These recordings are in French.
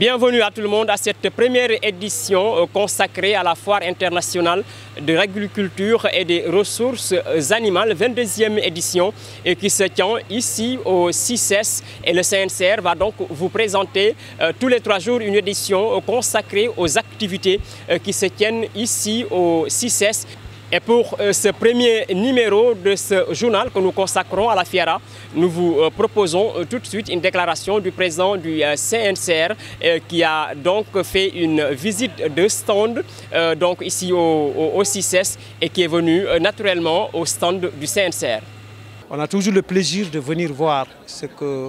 Bienvenue à tout le monde à cette première édition consacrée à la Foire internationale de l'agriculture et des ressources animales, 22e édition, et qui se tient ici au CICES. Et le CNCR va donc vous présenter tous les 3 jours une édition consacrée aux activités qui se tiennent ici au CICES. Et pour ce premier numéro de ce journal que nous consacrons à la Fiera, nous vous proposons tout de suite une déclaration du président du CNCR qui a donc fait une visite de stand donc ici au CICES et qui est venu naturellement au stand du CNCR. On a toujours le plaisir de venir voir ce que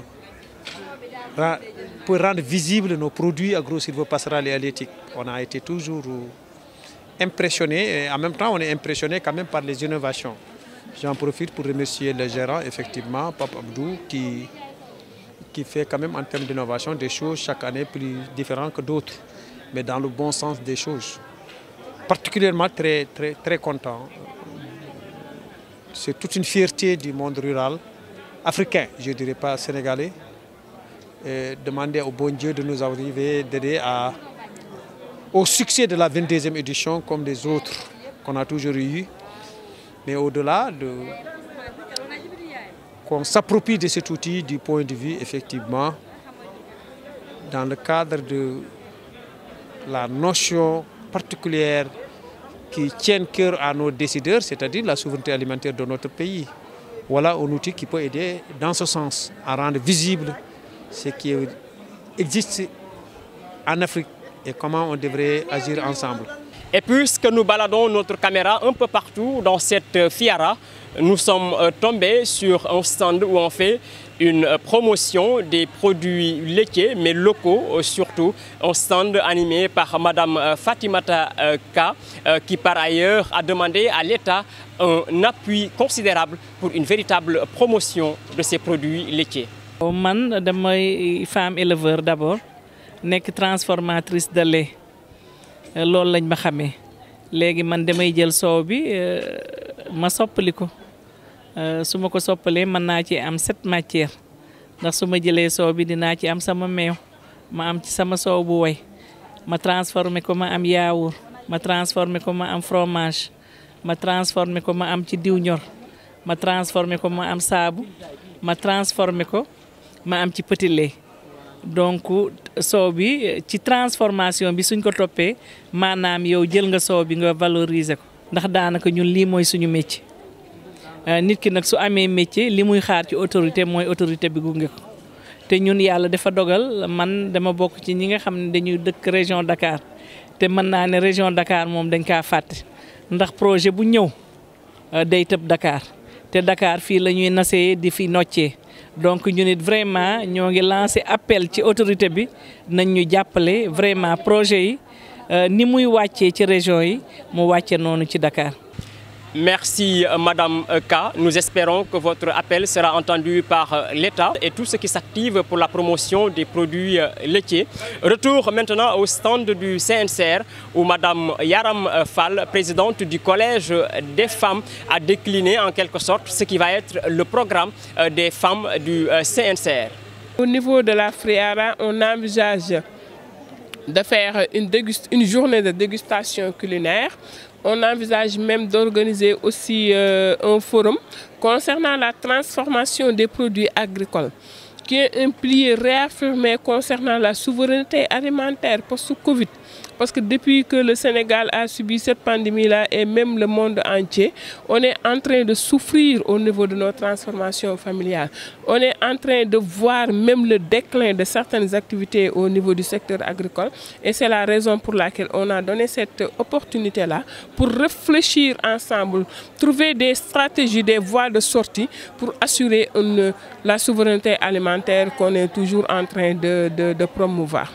pour rendre visibles nos produits agro-silvopastoraux et halieutiques. On a été toujours impressionné et en même temps on est impressionné quand même par les innovations. J'en profite pour remercier le gérant, effectivement, Pape Abdou, qui fait quand même en termes d'innovation des choses chaque année plus différentes que d'autres, mais dans le bon sens des choses. Particulièrement très content. C'est toute une fierté du monde rural, africain, je ne dirais pas sénégalais, et demander au bon Dieu de nous arriver, d'aider au succès de la 22e édition comme des autres qu'on a toujours eu. Mais au-delà, qu'on s'approprie de cet outil du point de vue, effectivement, dans le cadre de la notion particulière qui tient cœur à nos décideurs, c'est-à-dire la souveraineté alimentaire de notre pays. Voilà un outil qui peut aider dans ce sens à rendre visible ce qui existe en Afrique et comment on devrait agir ensemble. Et puisque nous baladons notre caméra un peu partout dans cette Fiera, nous sommes tombés sur un stand où on fait une promotion des produits laitiers, mais locaux surtout. Un stand animé par Madame Fatimata Ka, qui par ailleurs a demandé à l'État un appui considérable pour une véritable promotion de ces produits laitiers. Man, je suis femme éleveur d'abord. Nek transformatrice de lait loolu lañ ma xamé légui man damay jël soow bi ma soppali ko suma ko soppalé man na ci am 7 matières ndax suma jëlé soow bi dina ci am sama meew ma am ci sama soow bu way ma transformer ko ma am yaourt ma transformer ko ma am fromage ma transformer ko ma am ci diw ñor ma transformer ko ma am saabu ma transformer ko ma am ci petit lait. Donc soow bi ci transformation bi suñ ko topé manam yow jël nga soow bi nga valoriser ko ndax daanaka ñun li moy suñu métier nit ki nak su amé métier li muy xaar ci autorité moy autorité bi gunge ko té ñun yalla dafa dogal man dama bok ci ñi nga xamné dañuy dëkk région Dakar té man na né région Dakar mom dañ ka faté ndax projet bu ñëw day teub Dakar té Dakar fi lañuy nasé di fi noccé. Donc ñu nit vraiment ñoo ngi lancer appel ci autorité bi nañ ñu jappalé vraiment projet yi ni muy waccé ci région yi mu waccé nonu ci Dakar. Merci Madame Ka. Nous espérons que votre appel sera entendu par l'État et tous ceux qui s'activent pour la promotion des produits laitiers. Retour maintenant au stand du CNCR où Madame Yaram Fall, présidente du Collège des femmes, a décliné en quelque sorte ce qui va être le programme des femmes du CNCR. Au niveau de la Fiera, on envisage de faire une journée de dégustation culinaire. On envisage même d'organiser aussi un forum concernant la transformation des produits agricoles, qui est un pilier réaffirmé concernant la souveraineté alimentaire post-Covid. Parce que depuis que le Sénégal a subi cette pandémie-là et même le monde entier, on est en train de souffrir au niveau de nos transformations familiales. On est en train de voir même le déclin de certaines activités au niveau du secteur agricole. Et c'est la raison pour laquelle on a donné cette opportunité-là pour réfléchir ensemble, trouver des stratégies, des voies de sortie pour assurer la souveraineté alimentaire qu'on est toujours en train de promouvoir.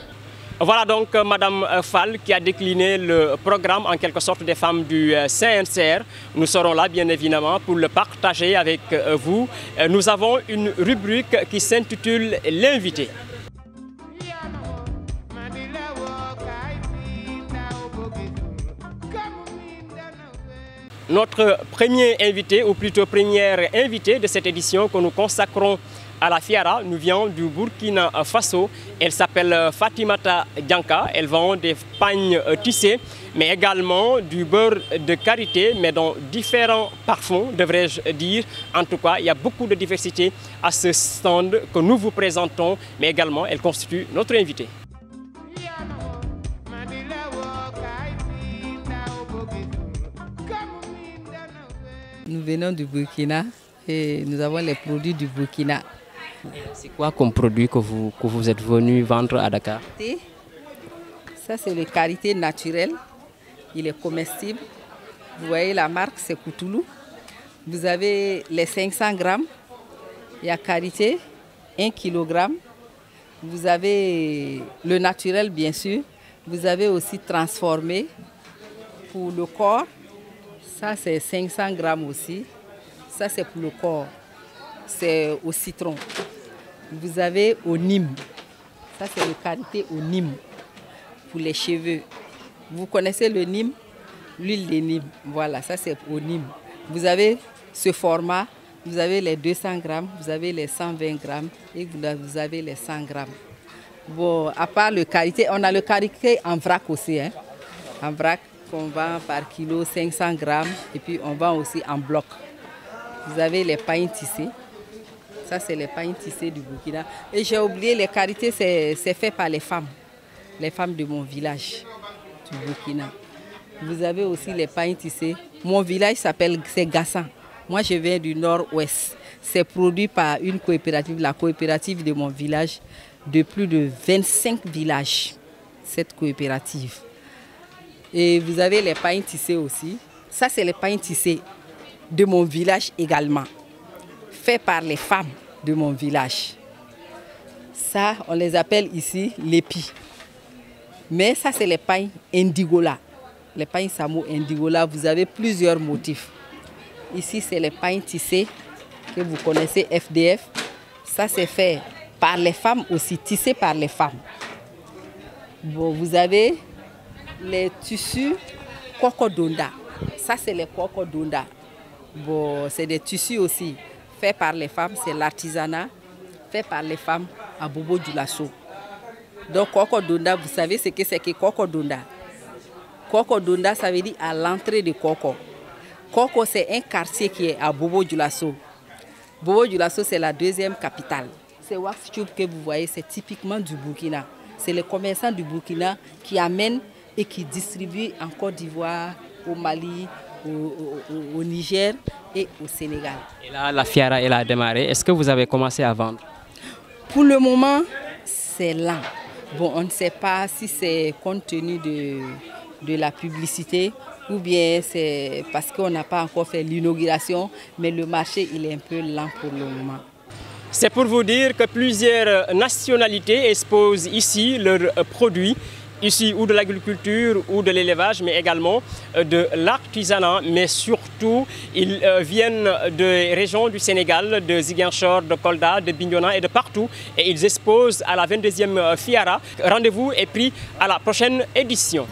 Voilà donc Madame Fall qui a décliné le programme en quelque sorte des femmes du CNCR. Nous serons là bien évidemment pour le partager avec vous. Nous avons une rubrique qui s'intitule L'invité. Notre premier invité, ou plutôt première invitée de cette édition que nous consacrons à la Fiara nous vient du Burkina Faso. Elle s'appelle Fatimata Dianka. Elle vend des pagnes tissées, mais également du beurre de karité, mais dans différents parfums, devrais-je dire. En tout cas, il y a beaucoup de diversité à ce stand que nous vous présentons, mais également elle constitue notre invitée. Nous venons du Burkina et nous avons les produits du Burkina. C'est quoi comme produit que vous êtes venu vendre à Dakar? Ça, c'est le karité naturel. Il est comestible. Vous voyez la marque, c'est Koutoulou. Vous avez les 500 grammes. Il y a karité, 1 kg. Vous avez le naturel, bien sûr. Vous avez aussi transformé pour le corps. Ça, c'est 500 grammes aussi. Ça, c'est pour le corps. C'est au citron. Vous avez au Nîmes. Ça, c'est le karité au Nîmes pour les cheveux. Vous connaissez le Nîmes? L'huile de Nîmes. Voilà, ça, c'est au Nîmes. Vous avez ce format. Vous avez les 200 grammes, vous avez les 120 grammes et vous avez les 100 grammes. Bon, à part le karité, on a le karité en vrac aussi. Hein? En vrac, qu'on vend par kilo 500 grammes et puis on vend aussi en bloc. Vous avez les pains tissés. Ça, c'est les pains tissés du Burkina. Et j'ai oublié, les karités, c'est fait par les femmes de mon village du Burkina. Vous avez aussi les pains tissés. Mon village c'est Gassan. Moi, je viens du nord-ouest. C'est produit par une coopérative, la coopérative de mon village, de plus de 25 villages, cette coopérative. Et vous avez les pains tissés aussi. Ça, c'est les pains tissés de mon village également, faits par les femmes de mon village. Ça, on les appelle ici l'épi. Mais ça, c'est les pains indigola. Les pains samo indigola, vous avez plusieurs motifs. Ici, c'est les pains tissés que vous connaissez, FDF. Ça, c'est fait par les femmes aussi, tissé par les femmes. Bon, vous avez les tissus Kokodonda. Ça, c'est les Kokodonda. Bon, c'est des tissus aussi faits par les femmes. C'est l'artisanat fait par les femmes à Bobo-Dioulasso. Donc, Kokodonda, vous savez ce que c'est que Kokodonda? Kokodonda, ça veut dire à l'entrée de Koko. Koko, c'est un quartier qui est à Bobo-Dioulasso. Bobo-Dioulasso, c'est la deuxième capitale. Ces wax tubes que vous voyez, c'est typiquement du Burkina. C'est les commerçants du Burkina qui amènent et qui distribuent en Côte d'Ivoire, au Mali, au Niger et au Sénégal. Et là, la Fiara, elle a démarré. Est-ce que vous avez commencé à vendre? Pour le moment, c'est lent. Bon, on ne sait pas si c'est compte tenu de la publicité ou bien c'est parce qu'on n'a pas encore fait l'inauguration, mais le marché il est un peu lent pour le moment. C'est pour vous dire que plusieurs nationalités exposent ici leurs produits, ici ou de l'agriculture ou de l'élevage, mais également de l'artisanat. Mais surtout, ils viennent des régions du Sénégal, de Ziguinchor, de Kolda, de Bignona et de partout. Et ils exposent à la 22e Fiara. Rendez-vous est pris à la prochaine édition.